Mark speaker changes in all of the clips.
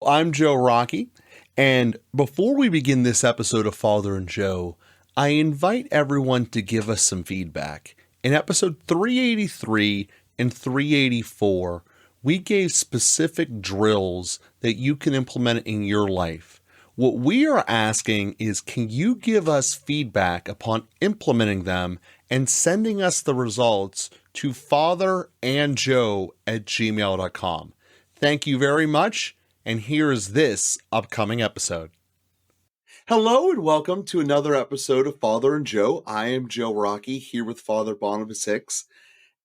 Speaker 1: I'm Joe Rockey, and before we begin this episode of Father and Joe, I invite everyone to give us some feedback. In episode 383 and 384, we gave specific drills that you can implement in your life. What we are asking is, can you give us feedback upon implementing them and sending us the results to fatherandjoe@gmail.com. Thank you very much. And here is this upcoming episode. Hello and welcome to another episode of Father and Joe. I am Joe Rockey here with Father Boniface Hicks.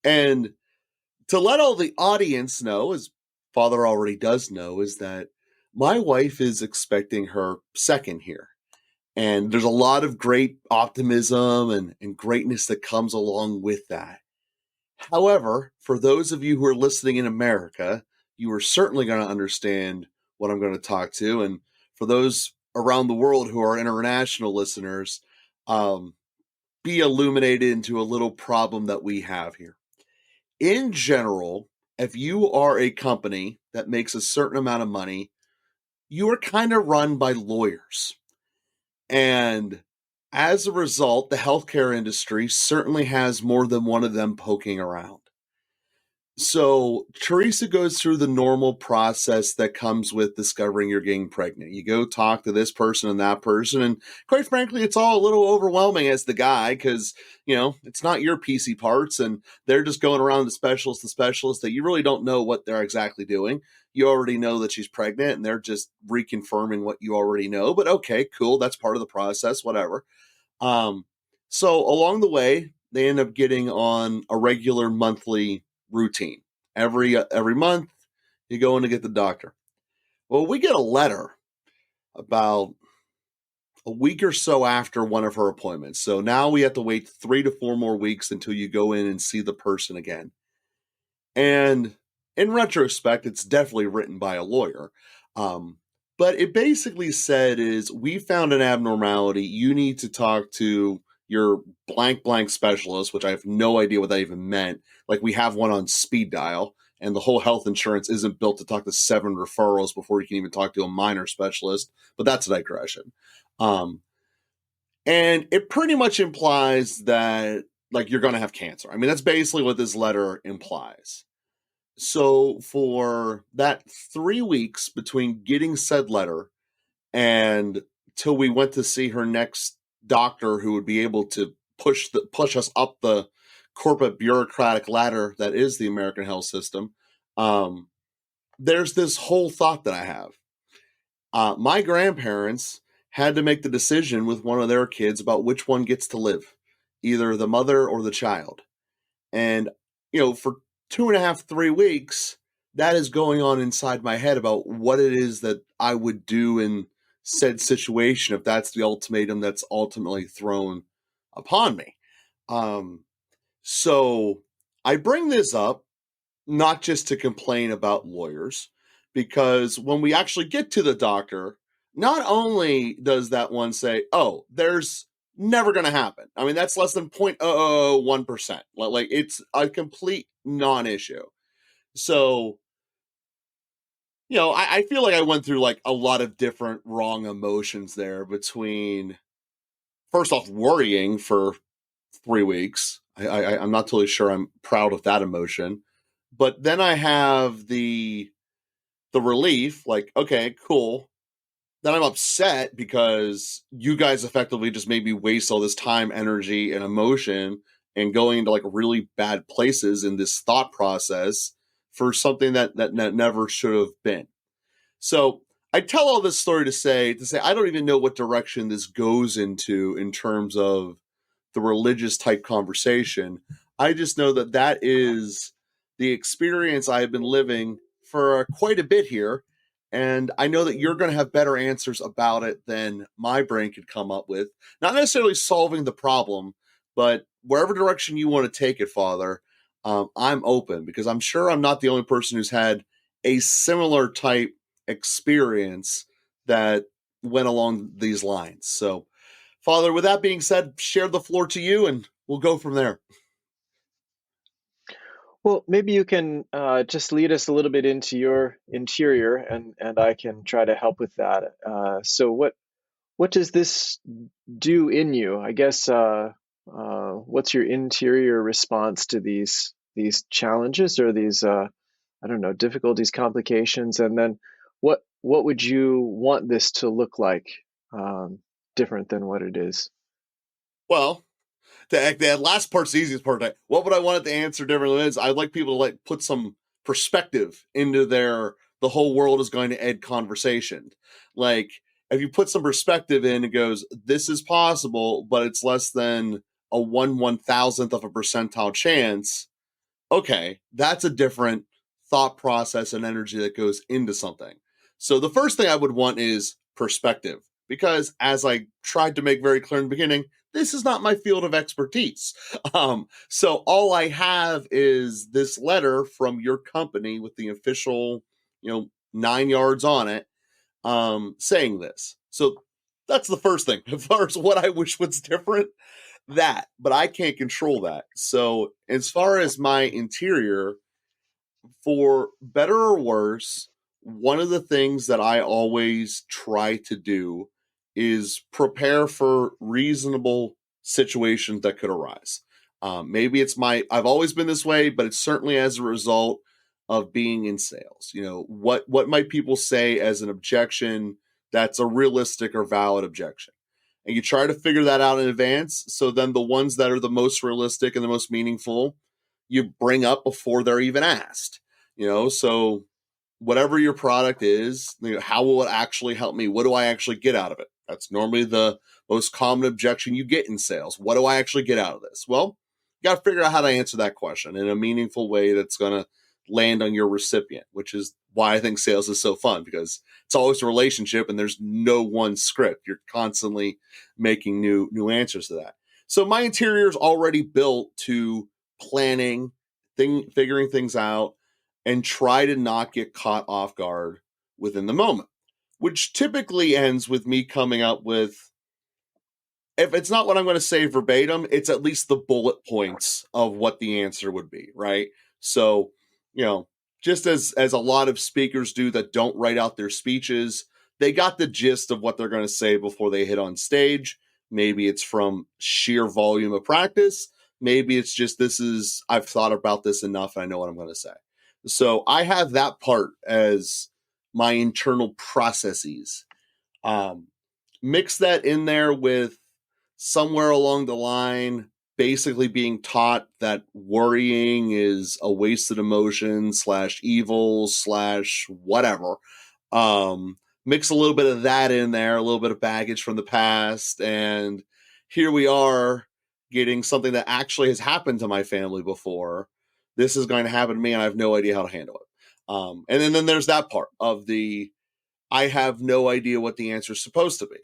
Speaker 1: And to let all the audience know, as Father already does know, is that my wife is expecting her second here. And there's a lot of great optimism and greatness that comes along with that. However, for those of you who are listening in America, you are certainly going to understand what I'm going to talk to. And for those around the world who are international listeners, be illuminated into a little problem that we have here. In general, if you are a company that makes a certain amount of money, you are kind of run by lawyers. And as a result, the healthcare industry certainly has more than one of them poking around. So Teresa goes through the normal process that comes with discovering you're getting pregnant. You go talk to this person and that person, and quite frankly, it's all a little overwhelming as the guy because, it's not your PC parts, and they're just going around the specialist to specialist that you really don't know what they're exactly doing. You already know that she's pregnant, and they're just reconfirming what you already know. But okay, cool, that's part of the process, whatever. So along the way, they end up getting on a regular monthly routine. Every month, you go in to get the doctor. Well, we get a letter about a week or so after one of her appointments. So now we have to wait 3 to 4 more weeks until you go in and see the person again. And in retrospect, it's definitely written by a lawyer. But it basically said is, we found an abnormality. You need to talk to your blank specialist, which I have no idea what that even meant. Like, we have one on speed dial, and the whole health insurance isn't built to talk to 7 referrals before you can even talk to a minor specialist. But that's a digression. And it pretty much implies that, like, you're going to have cancer. I mean, that's basically what this letter implies. So for that 3 weeks between getting said letter and till we went to see her next doctor, who would be able to push us up the corporate bureaucratic ladder that is the American health system, there's this whole thought that I have. My grandparents had to make the decision with one of their kids about which one gets to live, either the mother or the child. And, for 2.5, 3 weeks, that is going on inside my head about what it is that I would do in said situation if that's the ultimatum that's ultimately thrown upon me. So I bring this up not just to complain about lawyers, because when we actually get to the doctor, not only does that one say, oh, there's never going to happen. I mean, that's less than 0.001%. Like, it's a complete non-issue. So, I feel like I went through like a lot of different wrong emotions there, between, first off, worrying for 3 weeks. I'm not totally sure I'm proud of that emotion. But then I have the relief, like, okay, cool. Then I'm upset because you guys effectively just made me waste all this time, energy, and emotion and going into like really bad places in this thought process for something that never should have been. So I tell all this story to say I don't even know what direction this goes into in terms of the religious type conversation. I just know that is the experience I have been living for quite a bit here. And I know that you're going to have better answers about it than my brain could come up with. Not necessarily solving the problem, but wherever direction you want to take it, Father, I'm open, because I'm sure I'm not the only person who's had a similar type experience that went along these lines. So, Father, with that being said, share the floor to you and we'll go from there.
Speaker 2: Well, maybe you can just lead us a little bit into your interior, and I can try to help with that. So, what does this do in you? I guess what's your interior response to these challenges or these I don't know, difficulties, complications, and then what would you want this to look like different than what it is?
Speaker 1: Well, that last part's the easiest part. What would I want it to answer differently is I'd like people to put some perspective into the whole world is going to end conversation. Like if you put some perspective in, it goes, this is possible, but it's less than a 1/1000th of a percentile chance. Okay, that's a different thought process and energy that goes into something. So the first thing I would want is perspective, because as I tried to make very clear in the beginning, this is not my field of expertise. So all I have is this letter from your company with the official, 9 yards on it, saying this. So that's the first thing. As far as what I wish was different, but I can't control that. So as far as my interior, for better or worse, one of the things that I always try to do is prepare for reasonable situations that could arise. Maybe I've always been this way, but it's certainly as a result of being in sales. What might people say as an objection that's a realistic or valid objection? And you try to figure that out in advance. So then the ones that are the most realistic and the most meaningful, you bring up before they're even asked. So whatever your product is, how will it actually help me? What do I actually get out of it? That's normally the most common objection you get in sales. What do I actually get out of this? Well, you got to figure out how to answer that question in a meaningful way that's going to land on your recipient, which is why I think sales is so fun, because it's always a relationship and there's no one script. You're constantly making new answers to that. So my interior is already built to planning, figuring things out, and try to not get caught off guard within the moment, which typically ends with me coming up with, if it's not what I'm going to say verbatim, it's at least the bullet points of what the answer would be, right? So, you know, just as a lot of speakers do that don't write out their speeches, they got the gist of what they're going to say before they hit on stage. Maybe it's from sheer volume of practice. Maybe it's just I've thought about this enough and I know what I'm going to say. So I have that part as my internal processes. Um, Mix that in there with somewhere along the line basically being taught that worrying is a wasted emotion slash evil slash whatever. um Mix a little bit of that in there, a little bit of baggage from the past, and here we are getting something that actually has happened to my family before. This is going to happen to me and I have no idea how to handle it. And then there's that part of the I have no idea what the answer is supposed to be,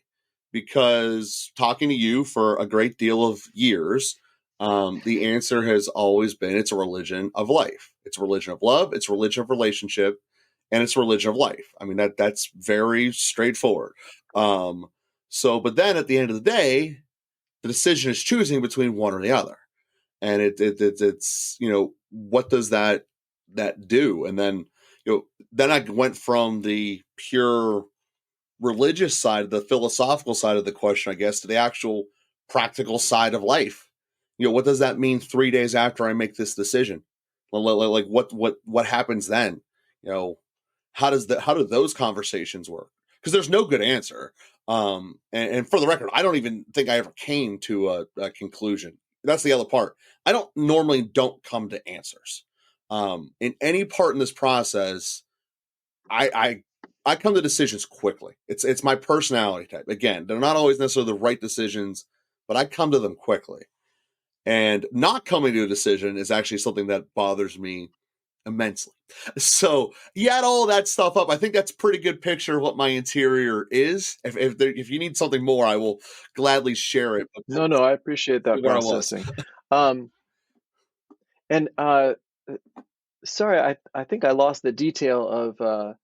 Speaker 1: because talking to you for a great deal of years, the answer has always been it's a religion of life. It's a religion of love. It's a religion of relationship, and it's a religion of life. I mean that's very straightforward. Um, but then at the end of the day, the decision is choosing between one or the other, and it's what does that do? And then then I went from the pure religious side, the philosophical side of the question, I guess, to the actual practical side of life. What does that mean 3 days after I make this decision? Like what happens then? You know, how do those conversations work? Because there's no good answer. And for the record, I don't even think I ever came to a conclusion. That's the other part. I don't come to answers. In any part in this process, I I come to decisions quickly. It's my personality type. Again, they're not always necessarily the right decisions, but I come to them quickly. And not coming to a decision is actually something that bothers me immensely. So you add all that stuff up, I think that's a pretty good picture of what my interior is. If you need something more, I will gladly share it. But
Speaker 2: No, no, I appreciate that
Speaker 1: where I was.
Speaker 2: processing. Um, and sorry, I think I lost the detail of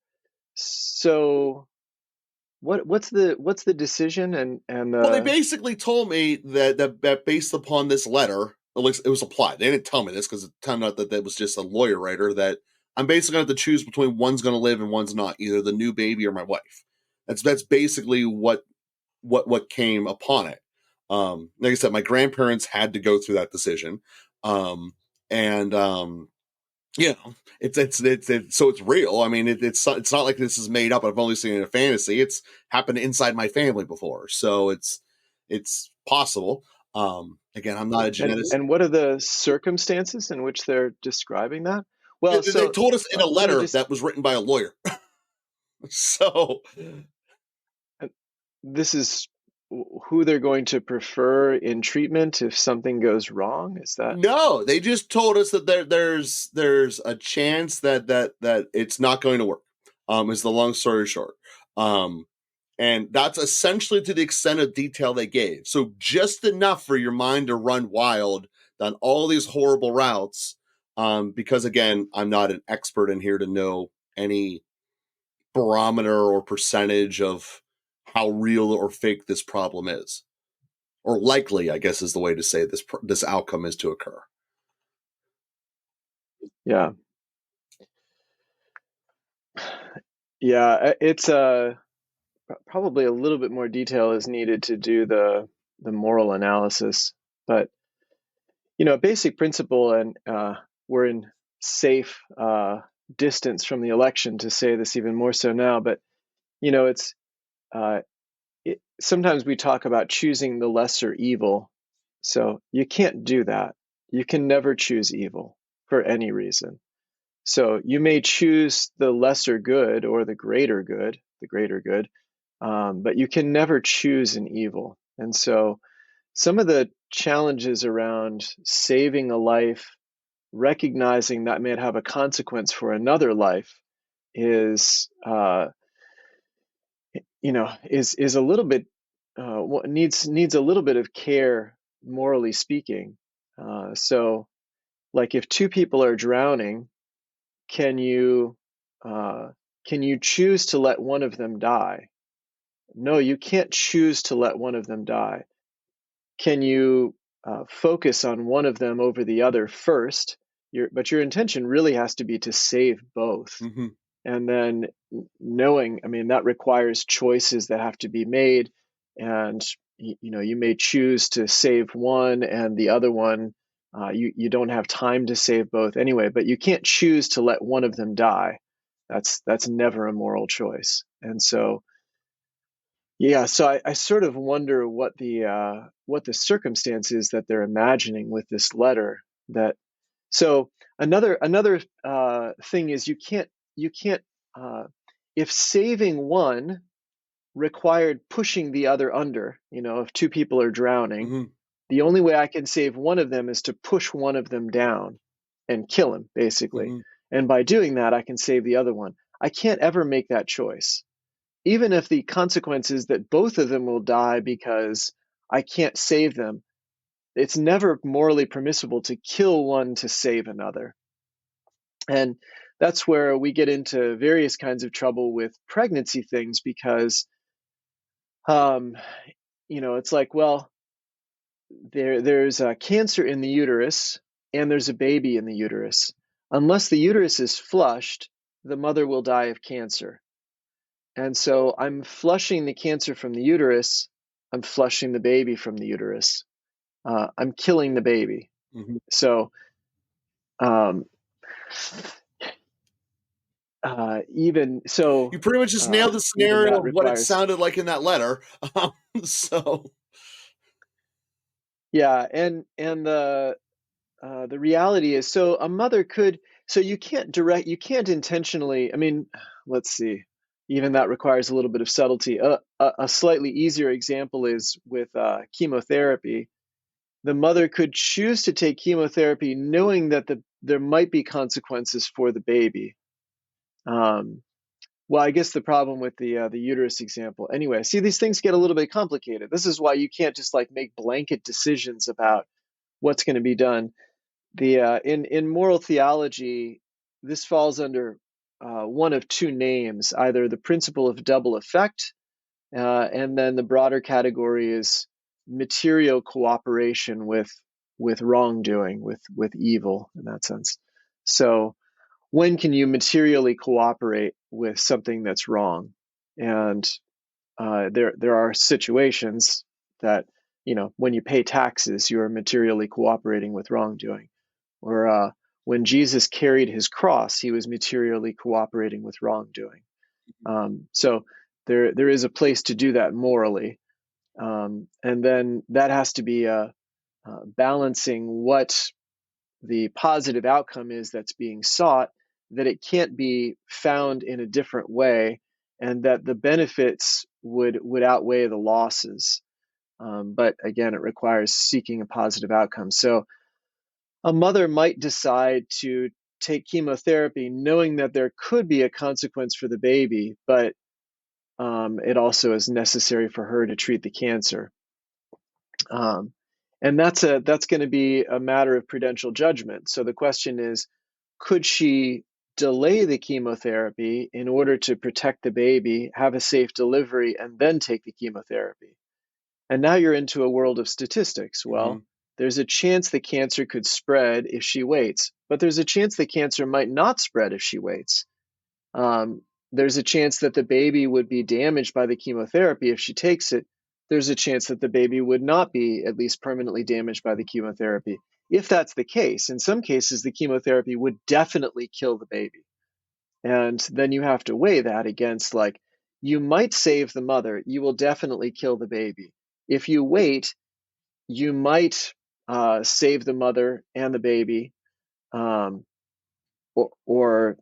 Speaker 2: so what's the decision and
Speaker 1: Well, they basically told me that based upon this letter, at least it was applied. They didn't tell me this because it turned out that was just a lawyer writer, that I'm basically going to have to choose between one's going to live and one's not, either the new baby or my wife. That's basically what came upon it. Like I said, my grandparents had to go through that decision, and you know, it's so it's real. I mean, it's not like this is made up. I've only seen it in a fantasy. It's happened inside my family before, so it's possible. Again, I'm not a geneticist.
Speaker 2: And what are the circumstances in which they're describing that? Well,
Speaker 1: They
Speaker 2: so
Speaker 1: told us in a
Speaker 2: let me
Speaker 1: letter
Speaker 2: just.
Speaker 1: that was written by a lawyer. So
Speaker 2: This is who they're going to prefer in treatment if something goes wrong. Is that?
Speaker 1: no, they just told us that there's a chance that it's not going to work. Is the long story short. And that's essentially to the extent of detail they gave. So just enough for your mind to run wild down all these horrible routes. Because again, I'm not an expert in here to know any barometer or percentage of how real or fake this problem is, or likely, I guess, is the way to say this outcome is to occur.
Speaker 2: Yeah. Yeah, it's probably a little bit more detail is needed to do the moral analysis, but a basic principle, and we're in safe distance from the election to say this even more so now, but it's uh, sometimes we talk about choosing the lesser evil. So you can't do that. You can never choose evil for any reason. So you may choose the lesser good or the greater good, but you can never choose an evil. And so some of the challenges around saving a life, recognizing that may have a consequence for another life, is is a little bit needs a little bit of care, morally speaking. So, like if two people are drowning, can you uh, can you choose to let one of them die? No, you can't choose to let one of them die. Can you focus on one of them over the other first? But your intention really has to be to save both.
Speaker 1: Mm-hmm.
Speaker 2: And then knowing, I mean, that requires choices that have to be made. And, you may choose to save one and the other one, you don't have time to save both anyway, but you can't choose to let one of them die. That's never a moral choice. And so, yeah, so I sort of wonder what the circumstance is that they're imagining with this letter. That so another thing is you can't uh, if saving one required pushing the other under. If two people are drowning,
Speaker 1: Mm-hmm.
Speaker 2: the only way I can save one of them is to push one of them down and kill him, basically.
Speaker 1: Mm-hmm.
Speaker 2: And by doing that, I can save the other one. I can't ever make that choice, even if the consequence is that both of them will die because I can't save them. It's never morally permissible to kill one to save another. And that's where we get into various kinds of trouble with pregnancy things, because um, it's like, well, there's a cancer in the uterus and there's a baby in the uterus. Unless the uterus is flushed, the mother will die of cancer. And so I'm flushing the cancer from the uterus. I'm flushing the baby from the uterus. I'm killing the baby.
Speaker 1: Mm-hmm.
Speaker 2: So um, even so,
Speaker 1: You pretty much just nailed the
Speaker 2: even
Speaker 1: scenario
Speaker 2: that
Speaker 1: of what it
Speaker 2: requires.
Speaker 1: sounded like in that letter. So
Speaker 2: Yeah, and the reality is, so a mother could, so you can't intentionally, I mean, let's see, even that requires a little bit of subtlety. A slightly easier example is with chemotherapy. The mother could choose to take chemotherapy knowing that there might be consequences for the baby. Um, well, I guess the problem with the uterus example. Anyway, see, these things get a little bit complicated. This is why you can't just like make blanket decisions about what's going to be done. The in moral theology, this falls under one of two names: either the principle of double effect, and then the broader category is material cooperation with with wrongdoing, with evil in that sense. So when can you materially cooperate with something that's wrong? And there are situations that, when you pay taxes, you're materially cooperating with wrongdoing. Or when Jesus carried his cross, he was materially cooperating with wrongdoing. So there is a place to do that morally, and then that has to be balancing what the positive outcome is that's being sought, that it can't be found in a different way, and that the benefits would outweigh the losses. But again, it requires seeking a positive outcome. So a mother might decide to take chemotherapy knowing that there could be a consequence for the baby, but it also is necessary for her to treat the cancer. Um, and that's going to be a matter of prudential judgment. So the question is, could she delay the chemotherapy in order to protect the baby, have a safe delivery, and then take the chemotherapy? And now you're into a world of statistics.
Speaker 1: Mm-hmm.
Speaker 2: Well, there's a chance the cancer could spread if she waits, but there's a chance the cancer might not spread if she waits. There's a chance that the baby would be damaged by the chemotherapy if she takes it. There's a chance that the baby would not be at least permanently damaged by the chemotherapy. If that's the case, in some cases, the chemotherapy would definitely kill the baby. And then you have to weigh that against, like, you might save the mother, you will definitely kill the baby. If you wait, you might save the mother and the baby, um, or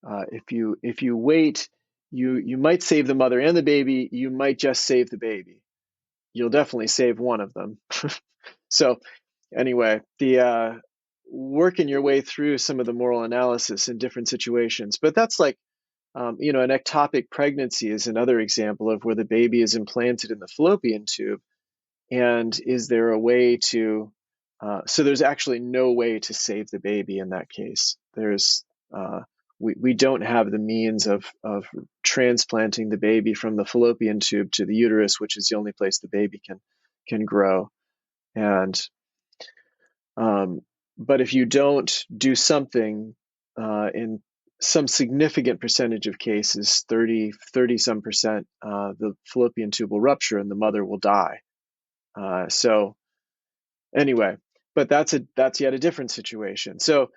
Speaker 2: if you wait, you might save the mother and the baby. You might just save the baby. You'll definitely save one of them. So anyway, the working your way through some of the moral analysis in different situations, but that's like, an ectopic pregnancy is another example of where the baby is implanted in the fallopian tube. And is there a way to, so there's actually no way to save the baby in that case. We don't have the means of transplanting the baby from the fallopian tube to the uterus, which is the only place the baby can grow. And but if you don't do something, in some significant percentage of cases, 30 some percent, the fallopian tube will rupture and the mother will die. So anyway, but that's yet a different situation. So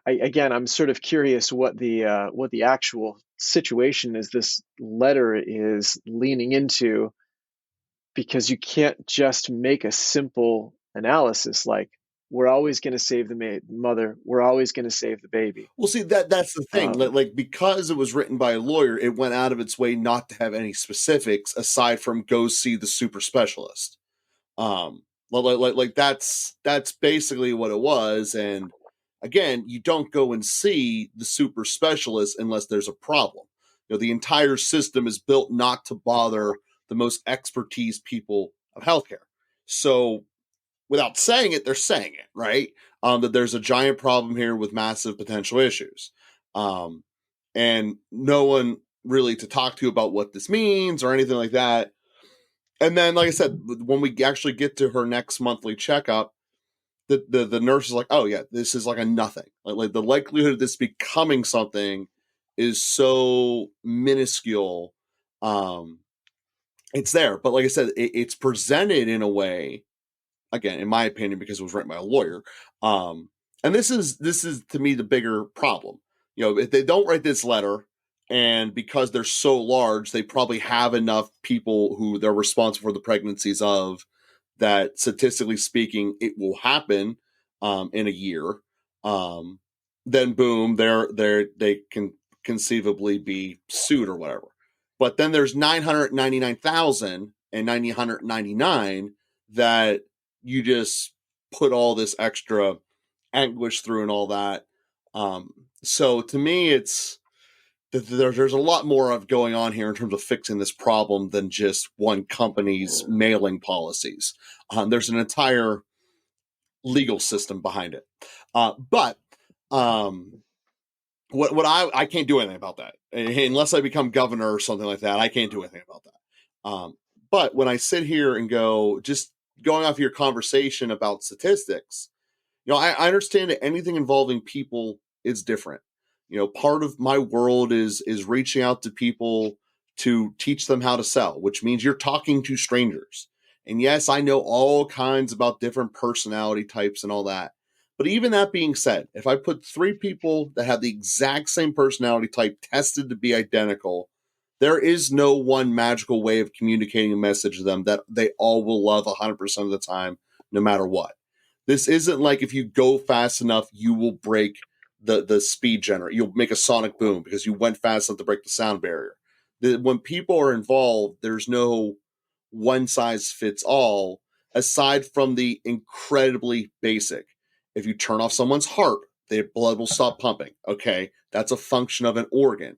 Speaker 2: again, I'm sort of curious what the actual situation is this letter is leaning into, because you can't just make a simple analysis like, we're always going to save the mother, we're always going to save the baby.
Speaker 1: Well, see, that's the thing.
Speaker 2: Um,
Speaker 1: Like, because it was written by a lawyer, it went out of its way not to have any specifics aside from go see the super specialist. Like that's basically what it was. And again, you don't go and see the super specialist unless there's a problem. The entire system is built not to bother the most expertise people of healthcare. So without saying it, they're saying it, right? That there's a giant problem here with massive potential issues. Um, and no one really to talk to about what this means or anything like that. And then, like I said, when we actually get to her next monthly checkup, the nurse is like, "Oh yeah, this is like a nothing. Like the likelihood of this becoming something is so minuscule. Um, it's there, but like I said, it's presented in a way, again, in my opinion, because it was written by a lawyer. Um, and this is to me the bigger problem. If they don't write this letter, and because they're so large, they probably have enough people who they're responsible for the pregnancies of, that statistically speaking, it will happen in a year. Um, then boom, they can conceivably be sued or whatever. But then there's 999,000 and 999 that you just put all this extra anguish through and all that. So to me, there's a lot more of going on here in terms of fixing this problem than just one company's mailing policies. There's an entire legal system behind it. But what I can't do anything about that unless I become governor or something like that. I can't do anything about that. But when I sit here and go, just going off your conversation about statistics, I understand that anything involving people is different. Part of my world is reaching out to people to teach them how to sell, which means you're talking to strangers. And yes, I know all kinds about different personality types and all that. But even that being said, if I put three people that have the exact same personality type tested to be identical, there is no one magical way of communicating a message to them that they all will love 100% of the time, no matter what. This isn't like if you go fast enough, you will break the speed generator. You'll make a sonic boom because you went fast enough to break the sound barrier. When people are involved, there's no one size fits all, aside from the incredibly basic. If you turn off someone's heart, their blood will stop pumping. Okay, that's a function of an organ.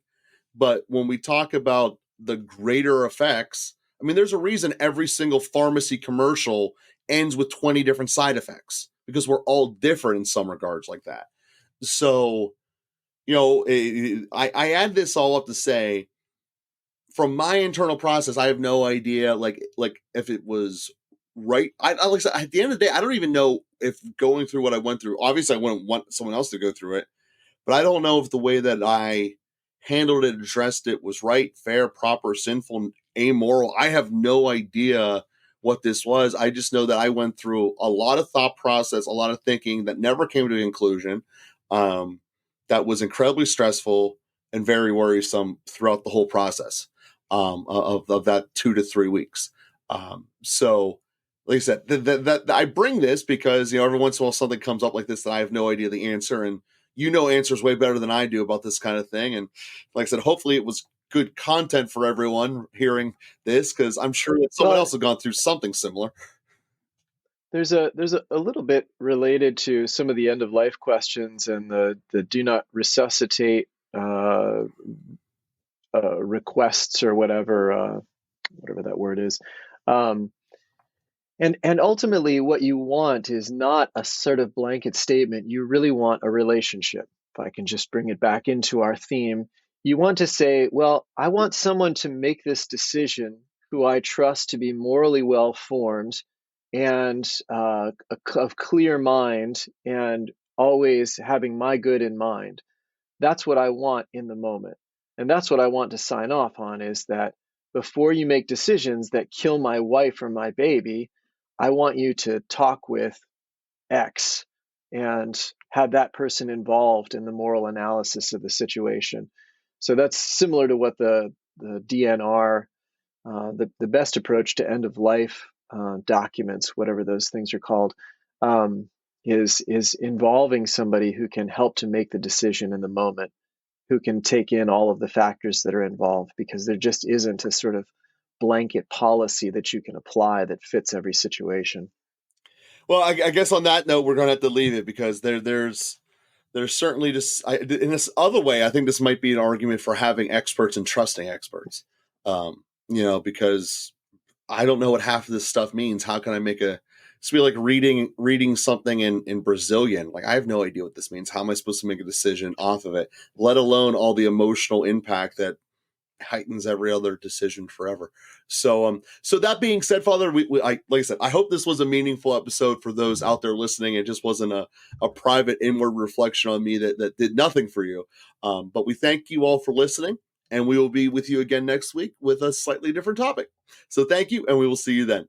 Speaker 1: But when we talk about the greater effects, I mean, there's a reason every single pharmacy commercial ends with 20 different side effects because we're all different in some regards like that. So, I add this all up to say, from my internal process, I have no idea, like if it was right. Like I said, at the end of the day, I don't even know if going through what I went through. Obviously, I wouldn't want someone else to go through it, but I don't know if the way that I handled it, addressed it was right, fair, proper, sinful, amoral. I have no idea what this was. I just know that I went through a lot of thought process, a lot of thinking that never came to a conclusion. That was incredibly stressful and very worrisome throughout the whole process of that 2 to 3 weeks. So, like I said, that I bring this because every once in a while something comes up like this that I have no idea the answer, and answers way better than I do about this kind of thing. And like I said, hopefully it was good content for everyone hearing this, because I'm sure that someone else has gone through something similar.
Speaker 2: There's a little bit related to some of the end of life questions and the do not resuscitate requests or whatever that word is. Um, and ultimately, what you want is not a sort of blanket statement. You really want a relationship. If I can just bring it back into our theme, you want to say, well, I want someone to make this decision who I trust to be morally well formed and of clear mind and always having my good in mind. That's what I want in the moment. And that's what I want to sign off on, is that before you make decisions that kill my wife or my baby, I want you to talk with X and have that person involved in the moral analysis of the situation. So that's similar to what the DNR, the best approach to end of life documents, whatever those things are called, is involving somebody who can help to make the decision in the moment, who can take in all of the factors that are involved, because there just isn't a sort of blanket policy that you can apply that fits every situation.
Speaker 1: Well, I guess on that note, we're going to have to leave it because there's certainly just in this other way. I think this might be an argument for having experts and trusting experts. Because I don't know what half of this stuff means. How can I make it's be like reading something in Brazilian. Like, I have no idea what this means. How am I supposed to make a decision off of it? Let alone all the emotional impact that heightens every other decision forever. So that being said, Father, like I said, I hope this was a meaningful episode for those out there listening. It just wasn't a private inward reflection on me that did nothing for you. But we thank you all for listening, and we will be with you again next week with a slightly different topic. So thank you, and we will see you then.